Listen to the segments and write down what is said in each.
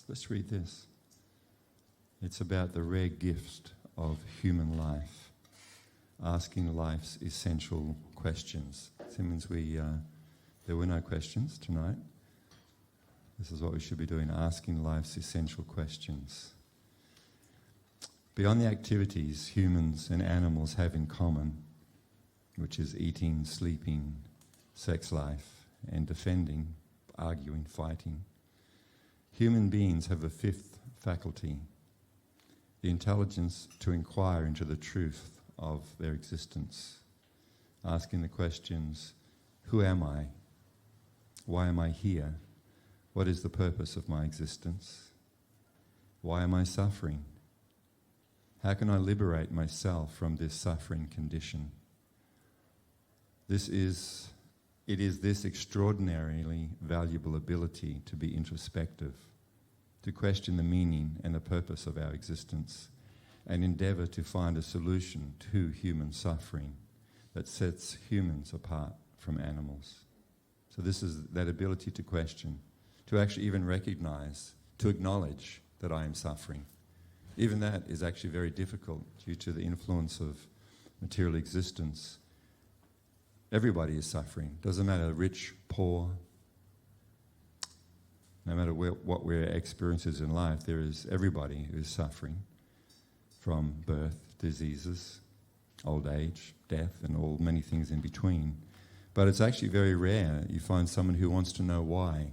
Let's read this. It's about the rare gift of human life, asking life's essential questions. Simmons, there were no questions tonight. This is what we should be doing, asking life's essential questions. Beyond the activities humans and animals have in common, which is eating, sleeping, sex life, and defending, arguing, fighting, human beings have a fifth faculty, the intelligence to inquire into the truth of their existence, asking the questions, who am I? Why am I here? What is the purpose of my existence? Why am I suffering? How can I liberate myself from this suffering condition? It is this extraordinarily valuable ability to be introspective, to question the meaning and the purpose of our existence, and endeavour to find a solution to human suffering that sets humans apart from animals. So this is that ability to question, to actually even recognise, to acknowledge that I am suffering. Even that is actually very difficult due to the influence of material existence. Everybody is suffering. Doesn't matter rich, poor, no matter what we're experiences in life, everybody who is suffering from birth, diseases, old age, death, and all many things in between. But it's actually very rare you find someone who wants to know why.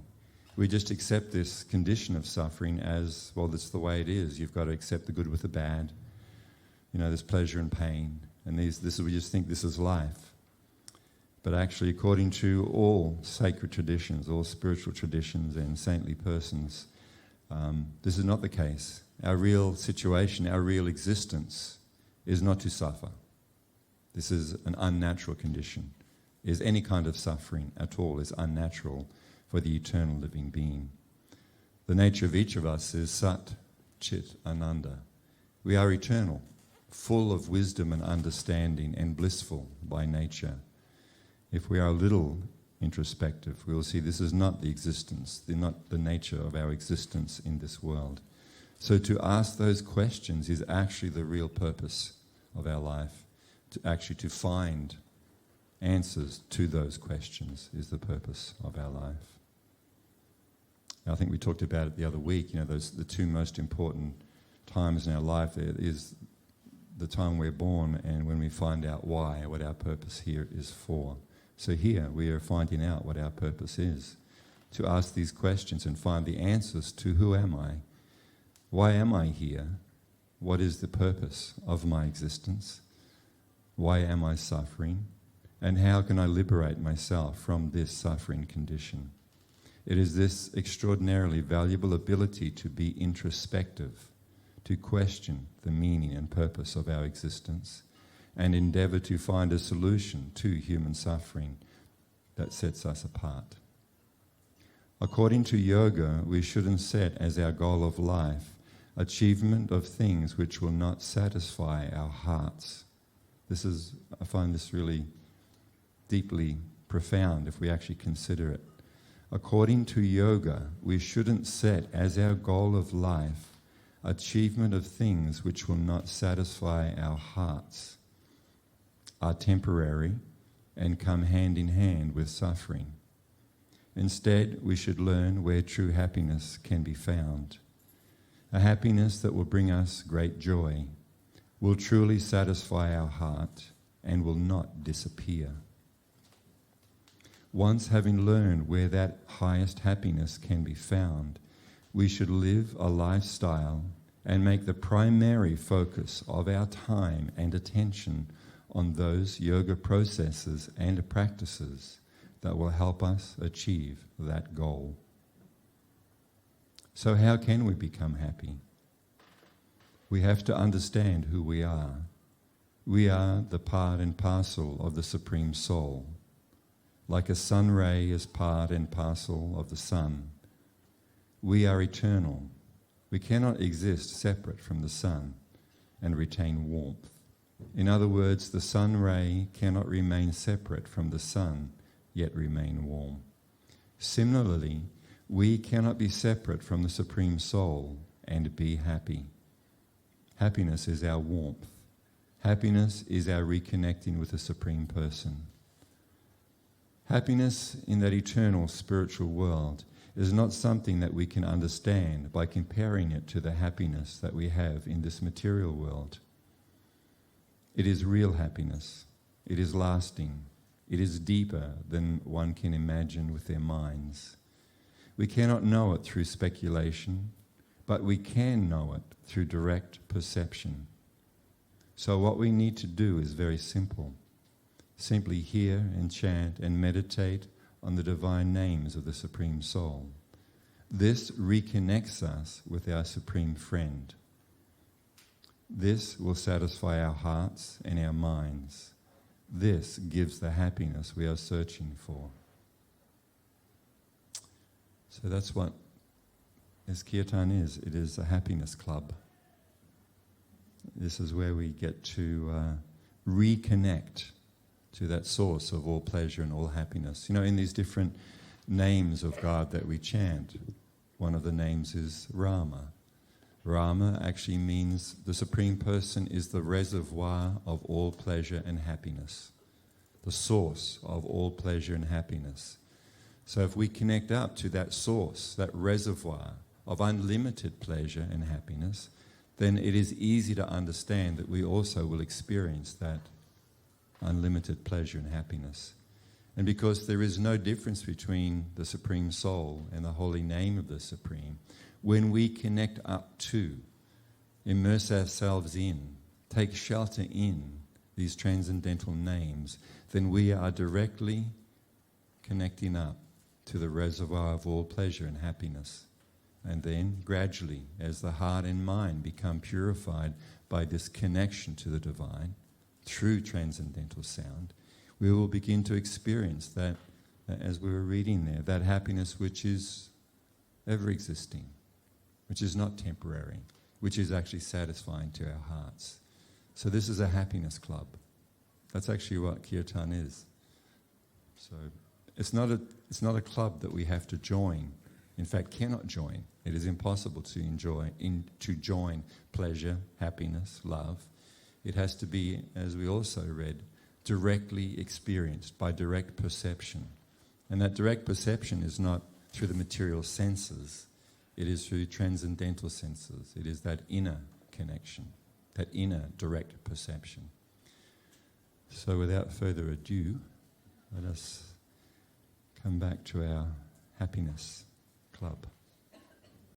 We just accept this condition of suffering as, well, that's the way it is. You've got to accept the good with the bad. There's pleasure and pain. And we just think this is life. But actually, according to all sacred traditions, all spiritual traditions and saintly persons, this is not the case. Our real situation, our real existence is not to suffer. This is an unnatural condition. Is any kind of suffering at all is unnatural for the eternal living being. The nature of each of us is Sat, Chit, Ananda. We are eternal, full of wisdom and understanding and blissful by nature. If we are a little introspective, we will see this is not the existence, not the nature of our existence in this world. So to ask those questions is actually the real purpose of our life. To find answers to those questions is the purpose of our life. I think we talked about it the other week, the two most important times in our life is the time we're born and when we find out why, what our purpose here is for. So here we are finding out what our purpose is, to ask these questions and find the answers to who am I? Why am I here? What is the purpose of my existence? Why am I suffering? And how can I liberate myself from this suffering condition? It is this extraordinarily valuable ability to be introspective, to question the meaning and purpose of our existence, and endeavour to find a solution to human suffering that sets us apart. According to yoga, we shouldn't set as our goal of life achievement of things which will not satisfy our hearts. I find this really deeply profound if we actually consider it. According to yoga, we shouldn't set as our goal of life achievement of things which will not satisfy our hearts, are temporary, and come hand in hand with suffering. Instead, we should learn where true happiness can be found. A happiness that will bring us great joy, will truly satisfy our heart, and will not disappear. Once having learned where that highest happiness can be found, we should live a lifestyle and make the primary focus of our time and attention on those yoga processes and practices that will help us achieve that goal. So how can we become happy? We have to understand who we are. We are the part and parcel of the Supreme Soul. Like a sun ray is part and parcel of the sun. We are eternal. We cannot exist separate from the sun and retain warmth. In other words, the sun ray cannot remain separate from the sun, yet remain warm. Similarly, We cannot be separate from the Supreme Soul and be happy. Happiness is our warmth. Happiness is our reconnecting with the Supreme Person. Happiness in that eternal spiritual world is not something that we can understand by comparing it to the happiness that we have in this material world. It is real happiness. It is lasting. It is deeper than one can imagine with their minds. We cannot know it through speculation, but we can know it through direct perception. So what we need to do is very simple. Simply hear and chant and meditate on the divine names of the Supreme Soul. This reconnects us with our Supreme Friend. This will satisfy our hearts and our minds. This gives the happiness we are searching for. So that's what this kirtan is. It is a happiness club. This is where we get to reconnect to that source of all pleasure and all happiness. You know, in these different names of God that we chant, one of the names is Rama. Rama actually means the Supreme Person is the reservoir of all pleasure and happiness, the source of all pleasure and happiness. So if we connect up to that source, that reservoir of unlimited pleasure and happiness, then it is easy to understand that we also will experience that unlimited pleasure and happiness. And because there is no difference between the Supreme Soul and the holy name of the Supreme, when we connect up to, immerse ourselves in, take shelter in these transcendental names, then we are directly connecting up to the reservoir of all pleasure and happiness. And then gradually, as the heart and mind become purified by this connection to the divine, through transcendental sound, we will begin to experience that, as we were reading there, that happiness which is ever existing, which is not temporary, which is actually satisfying to our hearts. So this is a happiness club. That's actually what kirtan is. So it's not a club that we have to join. In fact, cannot join. It is impossible to join pleasure, happiness, love. It has to be, as we also read, directly experienced by direct perception. And that direct perception is not through the material senses. It is through transcendental senses. It is that inner connection, that inner direct perception. So without further ado, let us come back to our happiness club.